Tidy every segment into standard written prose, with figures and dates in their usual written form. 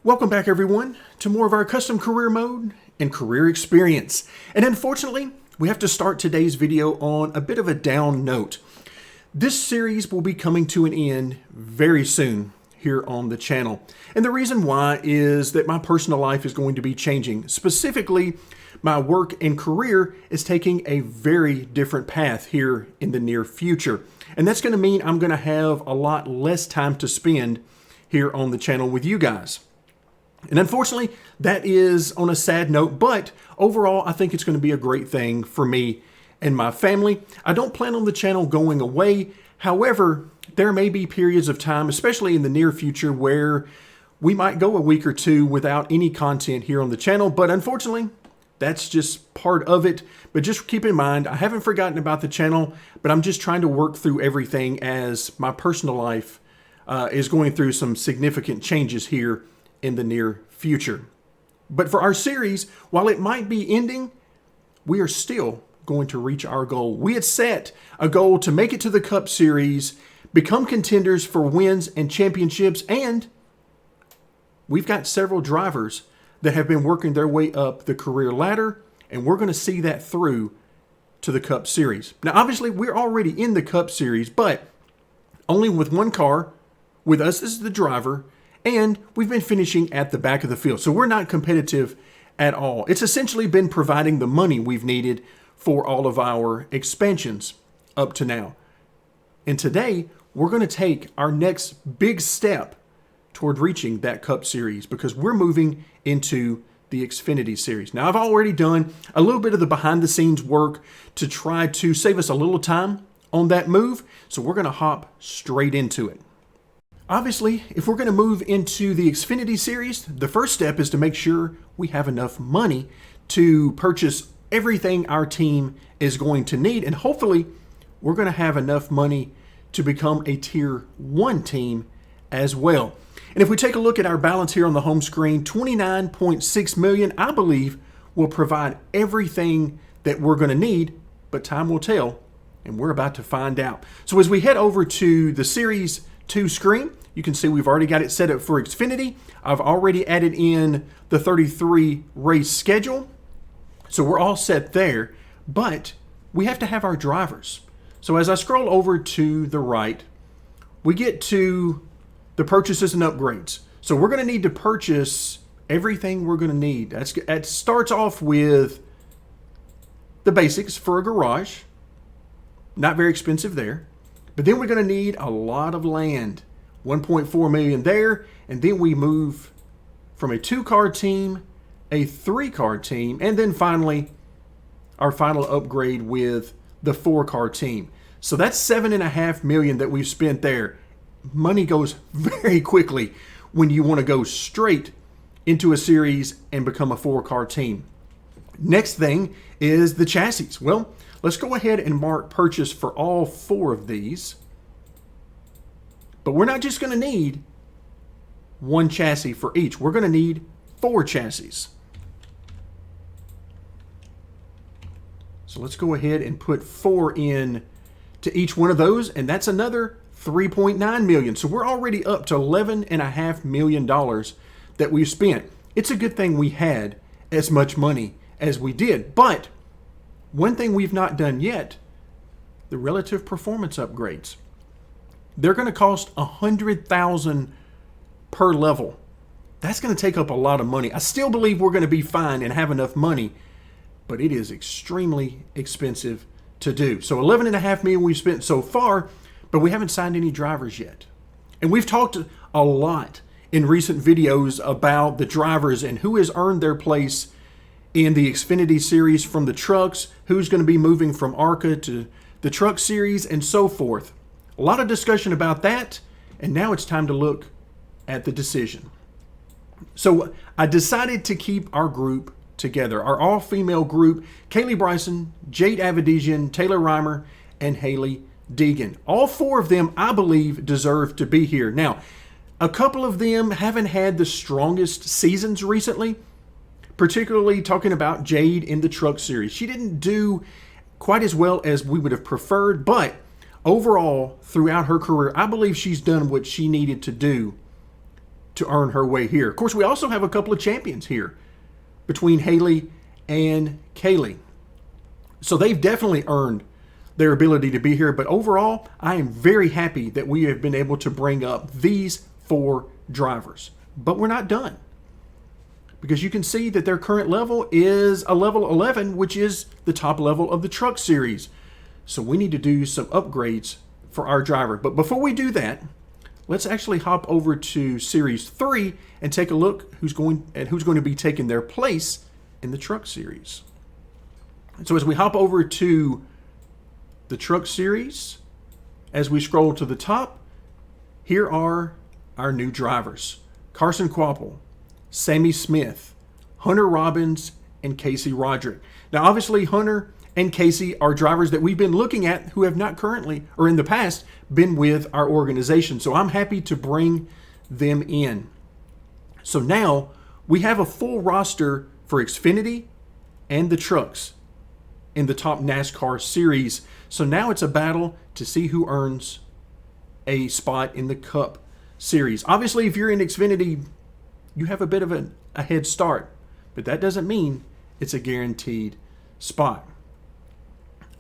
Welcome back, everyone, to more of our custom career mode and career experience. And unfortunately, we have to start today's video on a bit of a down note. This series will be coming to an end very soon here on the channel. And the reason why is that my personal life is going to be changing. Specifically, my work and career is taking a very different path here in the near future. And that's going to mean I'm going to have a lot less time to spend here on the channel with you guys. And unfortunately, that is on a sad note, but overall, I think it's going to be a great thing for me and my family. I don't plan on the channel going away. However, there may be periods of time, especially in the near future, where we might go a week or two without any content here on the channel. But unfortunately, that's just part of it. But just keep in mind, I haven't forgotten about the channel, but I'm just trying to work through everything as my personal life is going through some significant changes here in the near future. But for our series, while it might be ending, we are still going to reach our goal. We had set a goal to make it to the Cup Series, become contenders for wins and championships, and we've got several drivers that have been working their way up the career ladder, and we're going to see that through to the Cup Series. Now, obviously, we're already in the Cup Series, but only with one car, with us as the driver, and we've been finishing at the back of the field. So we're not competitive at all. It's essentially been providing the money we've needed for all of our expansions up to now. And today, we're going to take our next big step toward reaching that Cup Series because we're moving into the Xfinity Series. Now, I've already done a little bit of the behind the scenes work to try to save us a little time on that move. So we're going to hop straight into it. Obviously, if we're going to move into the Xfinity Series, the first step is to make sure we have enough money to purchase everything our team is going to need. And hopefully, we're going to have enough money to become a Tier 1 team as well. And if we take a look at our balance here on the home screen, $29.6 million, I believe, will provide everything that we're going to need, but time will tell, and we're about to find out. So as we head over to the Series 2 screen, you can see we've already got it set up for Xfinity. I've already added in the 33 race schedule. So we're all set there, but we have to have our drivers. So as I scroll over to the right, we get to the purchases and upgrades. So we're going to need to purchase everything we're going to need. That starts off with the basics for a garage. Not very expensive there. But then we're going to need a lot of land, 1.4 million there, and then we move from a 2-car team, a 3-car team, and then finally our final upgrade with the 4-car team. So that's $7.5 million that we've spent there. Money goes very quickly when you want to go straight into a series and become a 4-car team. Next thing is the chassis. Well, let's go ahead and mark purchase for all 4 of these. But we're not just going to need one chassis for each. We're going to need 4 chassis. So let's go ahead and put 4 in to each one of those, and that's another $3.9 million. So we're already up to $11.5 million that we've spent. It's a good thing we had as much money as we did. But one thing we've not done yet, the relative performance upgrades. They're going to cost $100,000 per level. That's going to take up a lot of money. I still believe we're going to be fine and have enough money, but it is extremely expensive to do. So $11.5 million we've spent so far, but we haven't signed any drivers yet. And we've talked a lot in recent videos about the drivers and who has earned their place in the Xfinity Series from the trucks, who's going to be moving from ARCA to the Truck Series, and so forth. A lot of discussion about that, and now it's time to look at the decision. So I decided to keep our group together, our all-female group, Kaylee Bryson, Jade Avedisian, Taylor Reimer, and Haley Deegan. All 4 of them, I believe, deserve to be here. Now, a couple of them haven't had the strongest seasons recently, particularly talking about Jade in the Truck Series. She didn't do quite as well as we would have preferred, but overall, throughout her career, I believe she's done what she needed to do to earn her way here. Of course, we also have a couple of champions here between Haley and Kaylee. So they've definitely earned their ability to be here. But overall, I am very happy that we have been able to bring up these 4 drivers. But we're not done, because you can see that their current level is a level 11, which is the top level of the truck series. So we need to do some upgrades for our driver. But before we do that, let's actually hop over to Series 3 and take a look who's going to be taking their place in the truck series. And so as we hop over to the truck series, as we scroll to the top, here are our new drivers: Carson Quapple, Sammy Smith, Hunter Robbins, and Casey Roderick. Now, obviously, Hunter and Casey are drivers that we've been looking at who have not currently, or in the past, been with our organization. So I'm happy to bring them in. So now we have a full roster for Xfinity and the trucks in the top NASCAR series. So now it's a battle to see who earns a spot in the Cup series. Obviously, if you're in Xfinity, you have a bit of a head start, but that doesn't mean it's a guaranteed spot.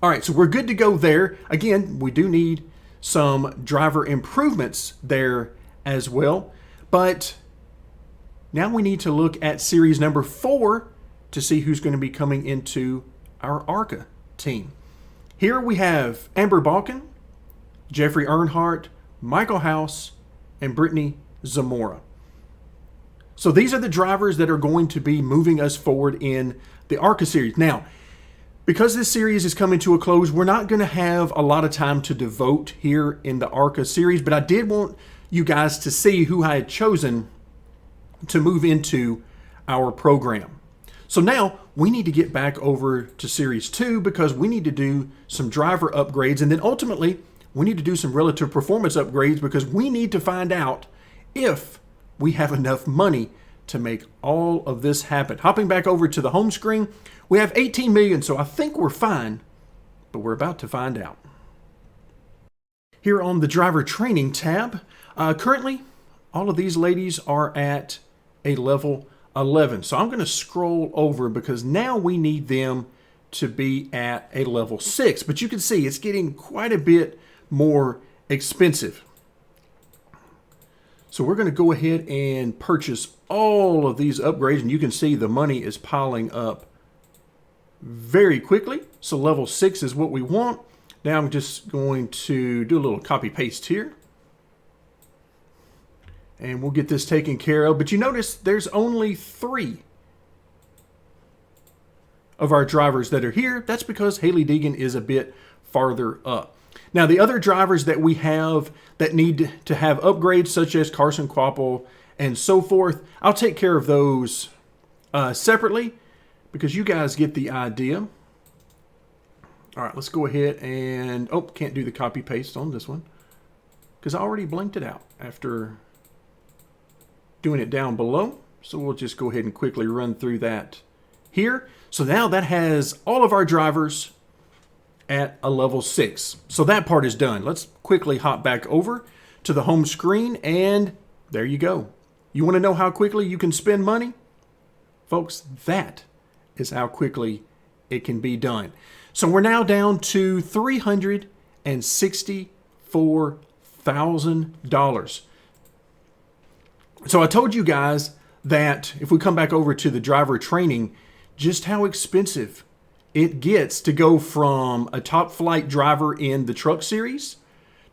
All right, so we're good to go there. Again, we do need some driver improvements there as well, but now we need to look at series number 4 to see who's going to be coming into our ARCA team. Here we have Amber Balkin, Jeffrey Earnhardt, Michael House, and Brittany Zamora. So these are the drivers that are going to be moving us forward in the ARCA series. Now, because this series is coming to a close, we're not going to have a lot of time to devote here in the ARCA series, but I did want you guys to see who I had chosen to move into our program. So now we need to get back over to Series 2 because we need to do some driver upgrades, and then ultimately we need to do some relative performance upgrades because we need to find out if we have enough money to make all of this happen. Hopping back over to the home screen, we have 18 million, so I think we're fine, but we're about to find out. Here on the driver training tab, currently all of these ladies are at a level 11. So I'm going to scroll over because now we need them to be at a level 6. But you can see it's getting quite a bit more expensive. So we're going to go ahead and purchase all of these upgrades, and you can see the money is piling up very quickly. So level 6 is what we want. Now I'm just going to do a little copy paste here, and we'll get this taken care of. But you notice there's only 3 of our drivers that are here. That's because Haley Deegan is a bit farther up. Now, the other drivers that we have that need to have upgrades, such as Carson Quapple and so forth, I'll take care of those separately because you guys get the idea. All right, let's go ahead and, can't do the copy paste on this one because I already blanked it out after doing it down below. So we'll just go ahead and quickly run through that here. So now that has all of our drivers at a level 6. So that part is done. Let's quickly hop back over to the home screen, and there you go. You want to know how quickly you can spend money? Folks, that is how quickly it can be done. So we're now down to $364,000. So I told you guys that if we come back over to the driver training, just how expensive it gets to go from a top flight driver in the truck series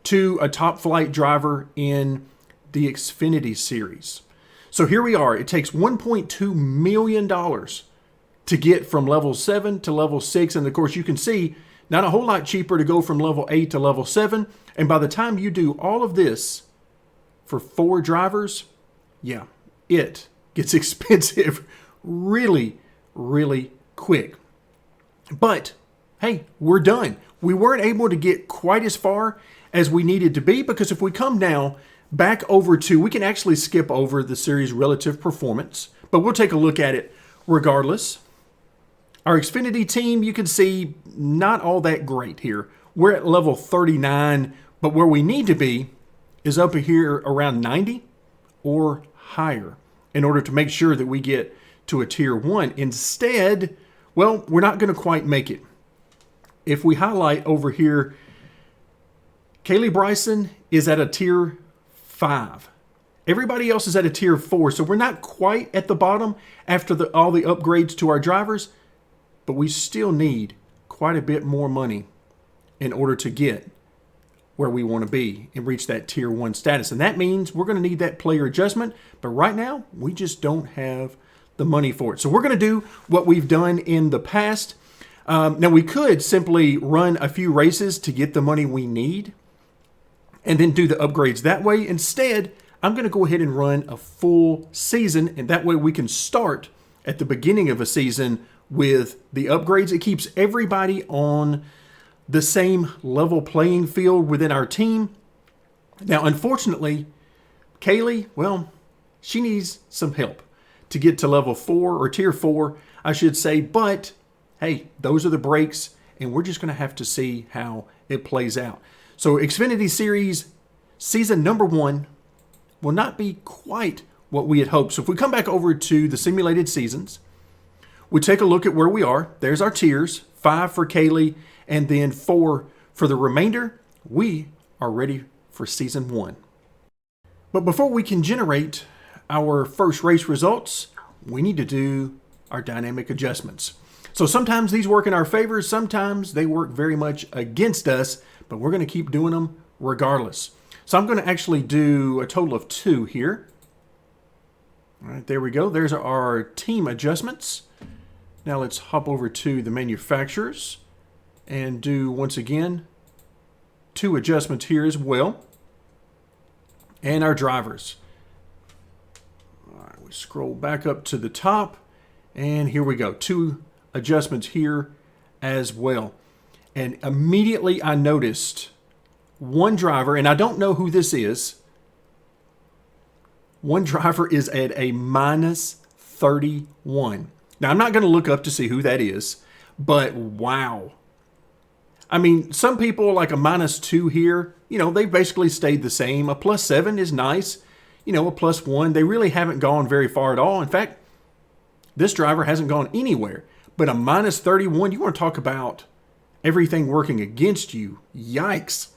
to a top flight driver in the Xfinity series. So here we are. It takes $1.2 million to get from level 7 to level 6. And of course, you can see not a whole lot cheaper to go from level 8 to level 7. And by the time you do all of this for 4 drivers, yeah, it gets expensive really, really quick. But hey, we're done. We weren't able to get quite as far as we needed to be because if we come now back over to, we can actually skip over the series relative performance, but we'll take a look at it regardless. Our Xfinity team, you can see not all that great here. We're at level 39, but where we need to be is up here around 90 or higher in order to make sure that we get to a tier 1. Instead, well, we're not going to quite make it. If we highlight over here, Kaylee Bryson is at a tier 5. Everybody else is at a tier 4, so we're not quite at the bottom after all the upgrades to our drivers, but we still need quite a bit more money in order to get where we want to be and reach that tier 1 status. And that means we're going to need that player adjustment, but right now we just don't have the money for it. So we're going to do what we've done in the past. Now we could simply run a few races to get the money we need and then do the upgrades that way. Instead, I'm going to go ahead and run a full season, and that way we can start at the beginning of a season with the upgrades. It keeps everybody on the same level playing field within our team. Now, unfortunately, Kaylee, well, she needs some help to get to level 4 or tier 4, I should say. But hey, those are the breaks, and we're just going to have to see how it plays out. So Xfinity Series season number 1 will not be quite what we had hoped. So if we come back over to the simulated seasons, we take a look at where we are. There's our tiers, 5 for Kaylee, and then 4 for the remainder. We are ready for season 1. But before we can generate our first race results, we need to do our dynamic adjustments. So sometimes these work in our favor, sometimes they work very much against us, but we're going to keep doing them regardless. So I'm going to actually do a total of 2 here. All right, there we go. There's our team adjustments. Now let's hop over to the manufacturers and do, once again, 2 adjustments here as well. And our drivers. All right, we scroll back up to the top, and here we go. 2 adjustments here as well. And immediately I noticed one driver, and I don't know who this is. One driver is at a minus 31. Now, I'm not going to look up to see who that is, but wow. I mean, some people like a minus 2 here, you know, they basically stayed the same. A plus 7 is nice. You know, a plus 1, they really haven't gone very far at all. In fact, this driver hasn't gone anywhere. But a minus 31, you want to talk about everything working against you. Yikes.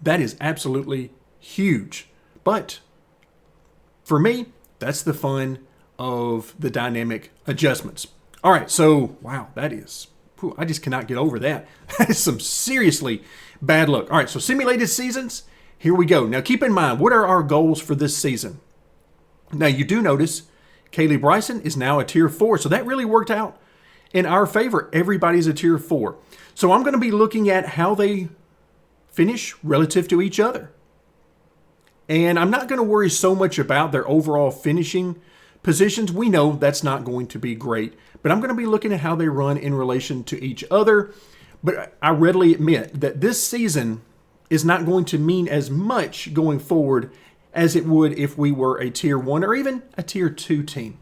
That is absolutely huge. But for me, that's the fun of the dynamic adjustments. All right, so wow, that is, I just cannot get over that. That is some seriously bad luck. All right, so simulated seasons, here we go. Now keep in mind, what are our goals for this season? Now you do notice Kaylee Bryson is now a tier 4, so that really worked out in our favor. Everybody's a tier 4. So I'm going to be looking at how they finish relative to each other. And I'm not going to worry so much about their overall finishing positions. We know that's not going to be great, but I'm going to be looking at how they run in relation to each other. But I readily admit that this season is not going to mean as much going forward as it would if we were a tier 1 or even a tier 2 team.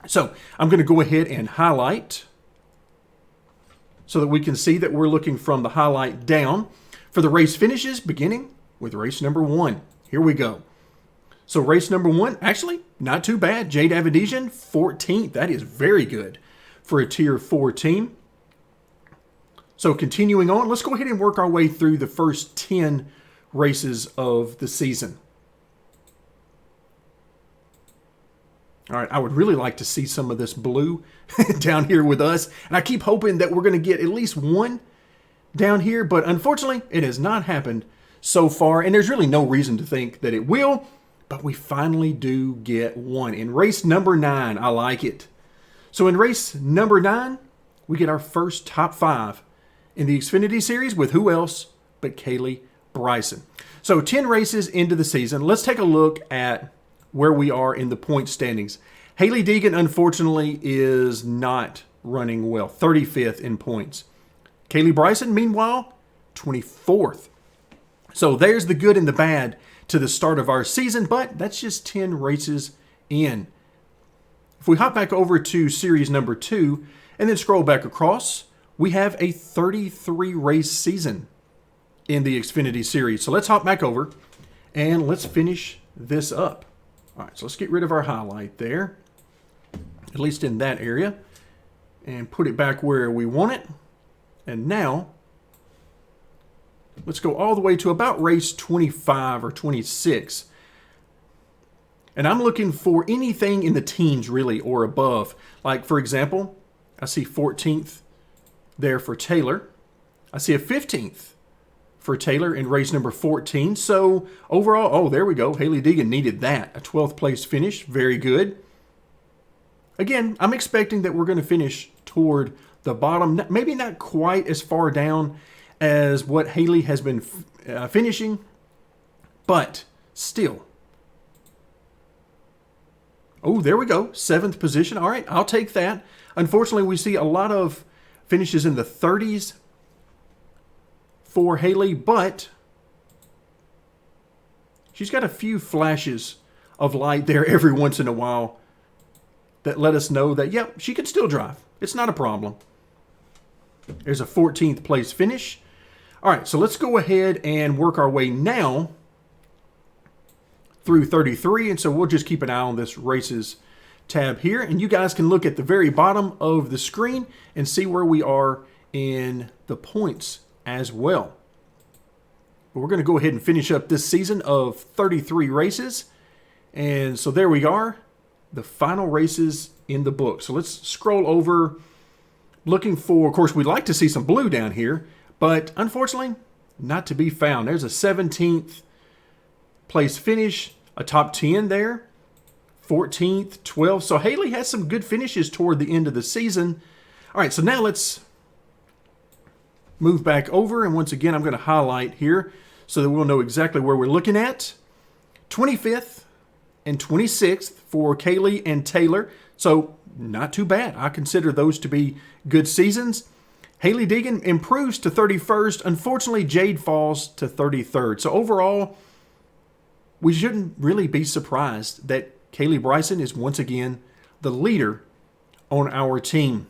So I'm going to go ahead and highlight so that we can see that we're looking from the highlight down for the race finishes, beginning with race number 1. Here we go. So race number 1, actually not too bad. Jade Avedisian, 14th. That is very good for a tier 4 team. So continuing on, let's go ahead and work our way through the first 10 races of the season. All right, I would really like to see some of this blue down here with us. And I keep hoping that we're going to get at least one down here, but unfortunately, it has not happened so far. And there's really no reason to think that it will, but we finally do get one. In race number 9, I like it. So in race number 9, we get our first top 5 in the Xfinity Series with who else but Kaylee Bryson. So 10 races into the season, let's take a look at where we are in the point standings. Hailie Deegan, unfortunately, is not running well, 35th in points. Kaylee Bryson, meanwhile, 24th. So there's the good and the bad to the start of our season, but that's just 10 races in. If we hop back over to series number 2 and then scroll back across, we have a 33 race season in the Xfinity Series. So let's hop back over and let's finish this up. All right, so let's get rid of our highlight there, at least in that area, and put it back where we want it. And now, let's go all the way to about race 25 or 26. And I'm looking for anything in the teens, really, or above. Like, for example, I see 14th there for Taylor. I see a 15th for Taylor in race number 14. So overall, oh, there we go. Hailie Deegan needed that. A 12th place finish. Very good. Again, I'm expecting that we're going to finish toward the bottom. Maybe not quite as far down as what Hailie has been finishing, but still. Oh, there we go. 7th position. All right, I'll take that. Unfortunately, we see a lot of finishes in the 30s for Hailie, but she's got a few flashes of light there every once in a while that let us know that, yep, she can still drive. It's not a problem. There's a 14th place finish. All right, so let's go ahead and work our way now through 33. And so we'll just keep an eye on this races tab here. And you guys can look at the very bottom of the screen and see where we are in the points as well. But we're going to go ahead and finish up this season of 33 races. And so there we are, the final races in the book. So let's scroll over, looking for, of course, we'd like to see some blue down here, but unfortunately, not to be found. There's a 17th place finish, a top 10 there, 14th, 12th. So Hailie has some good finishes toward the end of the season. All right, so now let's move back over. And once again, I'm going to highlight here so that we'll know exactly where we're looking at. 25th and 26th for Kaylee and Taylor. So not too bad. I consider those to be good seasons. Hailie Deegan improves to 31st. Unfortunately, Jade falls to 33rd. So overall, we shouldn't really be surprised that Kaylee Bryson is once again the leader on our team.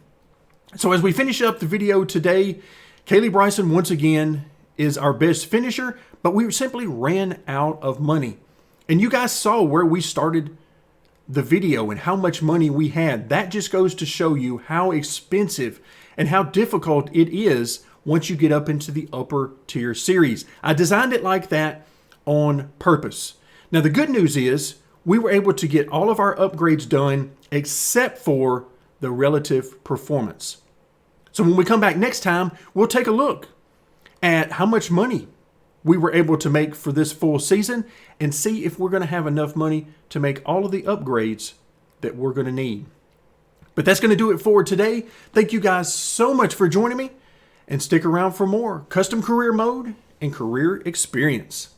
So as we finish up the video today, Kaylee Bryson once again is our best finisher, but we simply ran out of money. And you guys saw where we started the video and how much money we had. That just goes to show you how expensive and how difficult it is once you get up into the upper tier series. I designed it like that on purpose. Now the good news is we were able to get all of our upgrades done except for the relative performance. So when we come back next time, we'll take a look at how much money we were able to make for this full season and see if we're going to have enough money to make all of the upgrades that we're going to need. But that's going to do it for today. Thank you guys so much for joining me, and stick around for more Custom Career Mode and Career Experience.